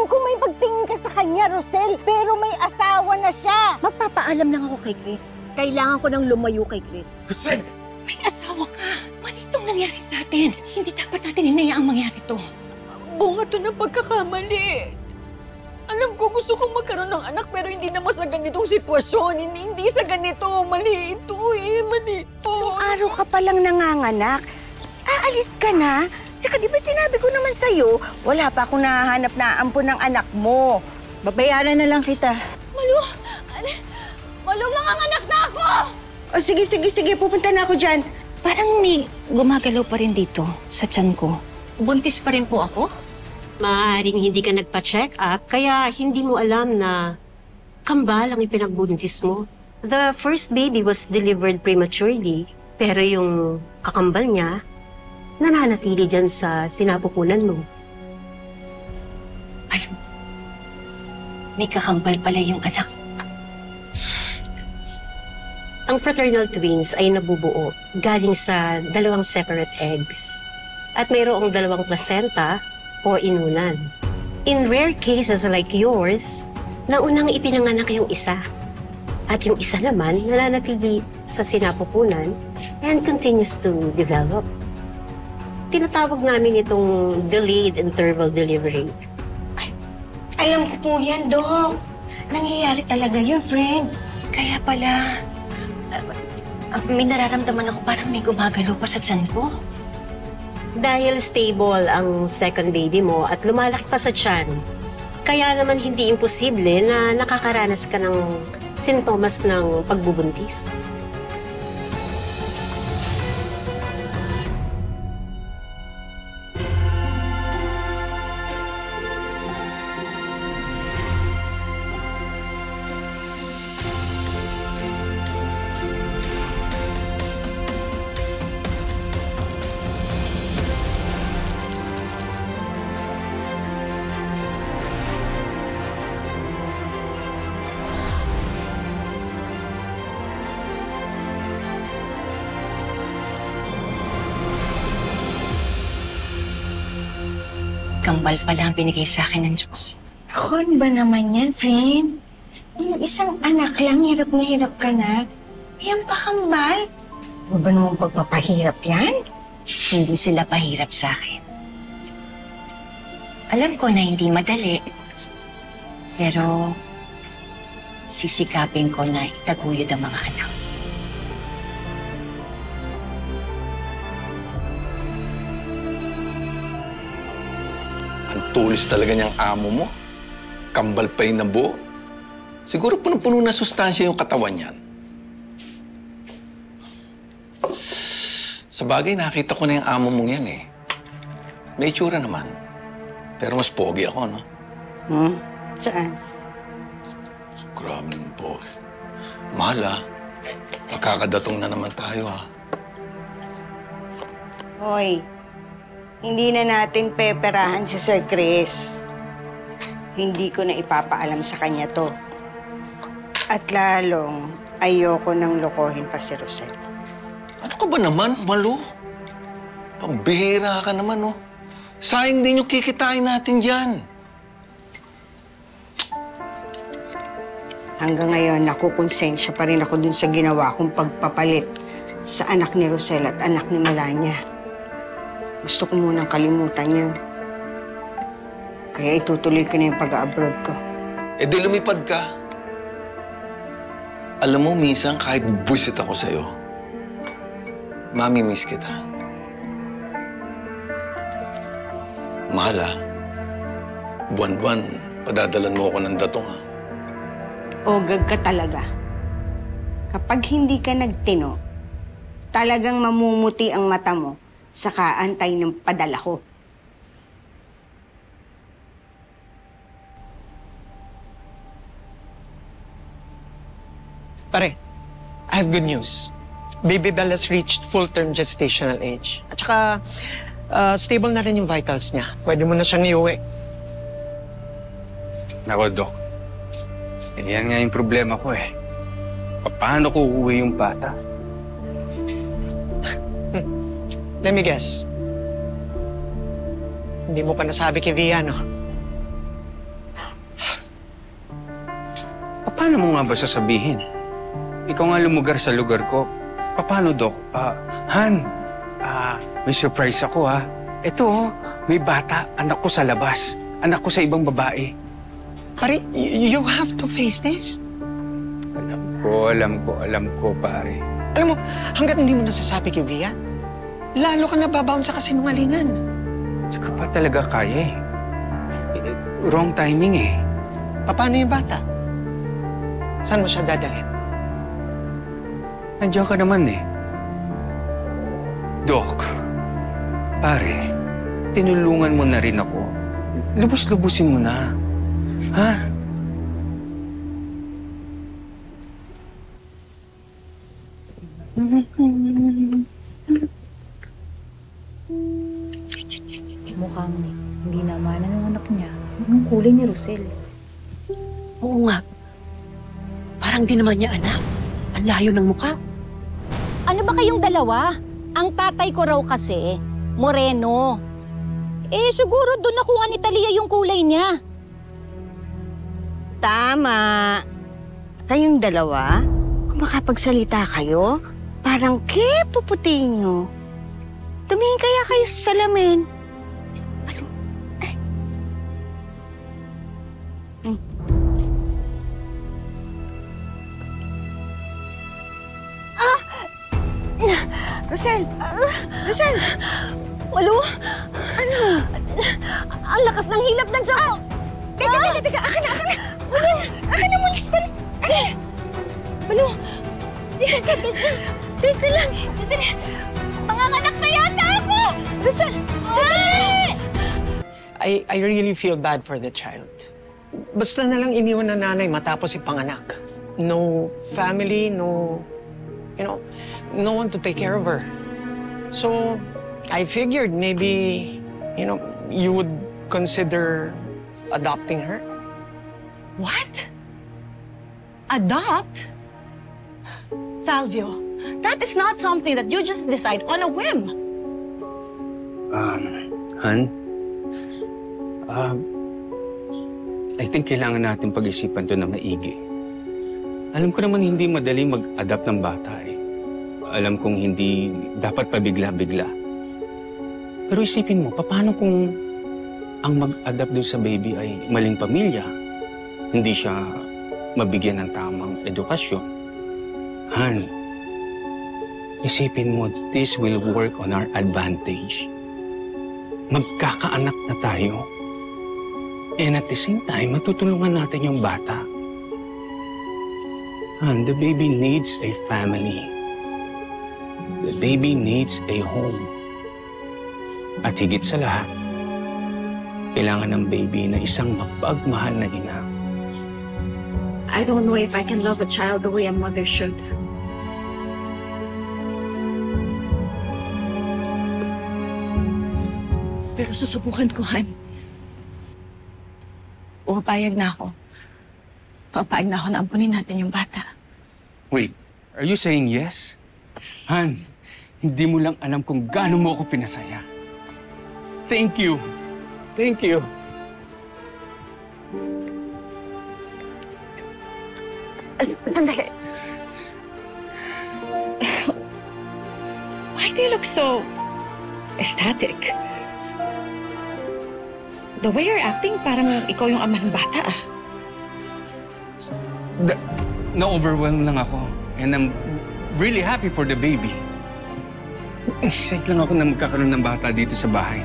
Alam ko may pagtingin ka sa kanya, Rosel, pero may asawa na siya. Magpapaalam lang ako kay Chris. Kailangan ko nang lumayo kay Chris. Rosel! May asawa ka. Mali itong nangyari sa atin. Hindi dapat natin hinayaang mangyari to. Bunga to ng pagkakamali. Alam ko gusto kong magkaroon ng anak pero hindi naman sa ganitong sitwasyon. Hindi sa ganito. Mali ito eh. Mali ito. Nung araw ka palang nanganganak, aalis ka na? Saka di ba sinabi ko naman sa'yo, wala pa akong nahahanap na ampon ng anak mo. Babayaran na lang kita. Malu, manganganak na ako! O sige, pupunta na ako dyan. Parang may gumagalaw pa rin dito sa tiyan ko. Buntis pa rin po ako? Maaaring hindi ka nagpa-check up, kaya hindi mo alam na kambal ang ipinagbuntis mo. The first baby was delivered prematurely, pero yung kakambal niya, nananatili dyan sa sinapupunan mo. Alam, may kakambal pala yung anak. Ang fraternal twins ay nabubuo galing sa dalawang separate eggs. At mayroong dalawang placenta o inunan. In rare cases like yours, naunang ipinanganak yung isa. At yung isa naman nananatili sa sinapupunan and continues to develop. Tinatawag namin itong delayed interval delivery. Alam ko po yan, Dok. Nangyayari talaga yun, friend. Kaya pala, may nararamdaman ako parang may gumagalaw pa sa tiyan ko. Dahil stable ang second baby mo at lumalaki pa sa tiyan, kaya naman hindi imposible na nakakaranas ka ng sintomas ng pagbubuntis. Kambal pala ang binigay sa akin ng Diyos. Ako, ano ba naman yan, friend? Yung isang anak lang, hirap na hirap ka na. Yan pa kambal. Ano ba namang pagpapahirap yan? Hindi sila pahirap sa akin. Alam ko na hindi madali, pero sisikapin ko na itaguyod ang mga anak. Ang tulis talaga niyang amo mo. Kambal pa yung nabuo. Siguro punong-puno na sustansya yung katawan niyan. Sa bagay, nakita ko na yung amo mong yan eh. May itsura naman. Pero mas pogi ako, no? Saan? Grabe naman pogi. Mahal, ah. Pagkakadatong na naman tayo, ah. Hoy, hindi na natin peperahan si Sir Chris. Hindi ko na ipapaalam sa kanya to. At lalong ayoko nang lokohin pa si Rosel. Ano ka ba naman, Malu? Pambihira ka naman, no? Sayang din yung kikitain natin dyan. Hanggang ngayon, nakukonsensya pa rin ako dun sa ginawa kong pagpapalit sa anak ni Rosel at anak ni Melania. Gusto ko munang kalimutan yun. Kaya itutuloy ko na yung pag-abroad ko. Eh di lumipad ka. Alam mo, minsan kahit buwisit ako sa'yo, mami-miss kita. Mahal, ah. Buwan-buwan, padadalan mo ako ng datong, ha? Ogag ka talaga. Kapag hindi ka nagtino, talagang mamumuti ang mata mo sa kaantay ng padala ko. Pare, I have good news. Baby Belle has reached full-term gestational age. At saka, stable na rin yung vitals niya. Pwede mo na siyang iuwi. Nako, Dok. Yan nga yung problema ko eh. Paano ko uuwi yung bata? Let me guess. Hindi mo pa nasabi kay Via, no? paano mo nga ba sasabihin? Ikaw nga lumugar sa lugar ko. Paano, Dok? Han, may surprise ako, ha? Ito, may bata. Anak ko sa labas. Anak ko sa ibang babae. Pare, you have to face this. Alam ko, pare. Alam mo, hanggat hindi mo nasasabi kay Via, lalo ka nababaon sa kasinungalingan. Hindi ko pa talaga kaya, eh. Wrong timing, eh. Paano yung bata? Saan mo siya dadalhin? Nandiyan ka naman, eh. Dok, pare, tinulungan mo na rin ako. Lubos-lubusin mo na. Ha? Mukhang hindi naman ang anak niya. Ang kulay ni Rosel. Oo nga. Parang di naman niya anak. Ang layo ng mukha. Ano ba kayong dalawa? Ang tatay ko raw kasi, moreno. Eh, siguro doon nakuha ni Talia yung kulay niya. Tama. Kayong dalawa, kung makapagsalita kayo, parang puputi nyo. Tumingin kaya kayo sa salamin. Rosel! Rosel! Malu? Ano? Ang lakas ng hilap ng tiyan ko! Teka! Akin na! Malu! Akin na muna! Malu! Teka lang! Panganganak na yata ako! Rosel! I really feel bad for the child. Basta na lang iniwan na nanay matapos ipanganak. No family, no one to take care of her. So, I figured maybe, you would consider adopting her. What? Adopt? Salvio, that is not something that you just decide on a whim. Han? I think kailangan natin pag-isipan to na maigi. Alam ko naman hindi madali mag-adapt ng bata, eh. Alam kong hindi dapat pabigla-bigla. Pero isipin mo, paano kung ang mag-adapt doon sa baby ay maling pamilya? Hindi siya mabigyan ng tamang edukasyon. Han, isipin mo, this will work on our advantage. Magkakaanak na tayo. And at the same time, matutulungan natin yung bata. Han, the baby needs a family. The baby needs a home. At higit sa lahat, kailangan ng baby na isang mapagmahal na ina. I don't know if I can love a child the way a mother should. Pero susubukan ko, Han. Pumapayag na ako. Papayag na ako na ampunin natin yung bata. Wait, are you saying yes? Han, hindi mo lang alam kung gaano mo ako pinasaya. Thank you. Thank you. Sandali. Why do you look so ecstatic? The way you're acting, parang ikaw yung ama ng bata, ah. Na-overwhelmed lang ako. And I'm really happy for the baby. Excited lang ako na magkakaroon ng bata dito sa bahay.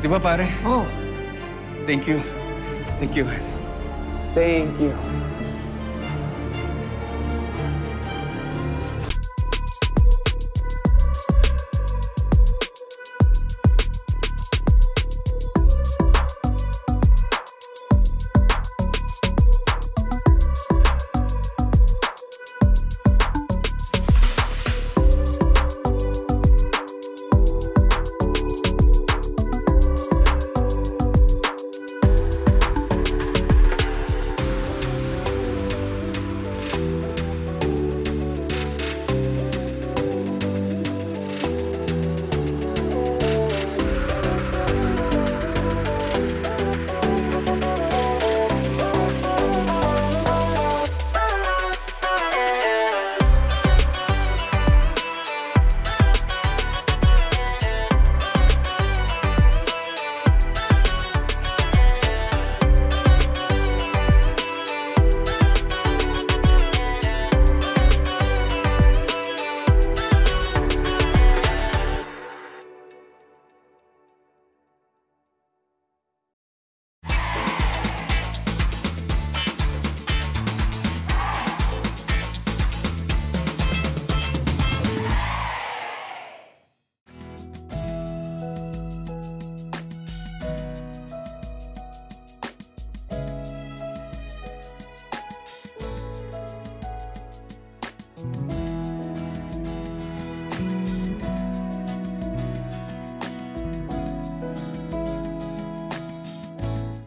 Di ba, pare? Oh. Thank you. Thank you. Thank you.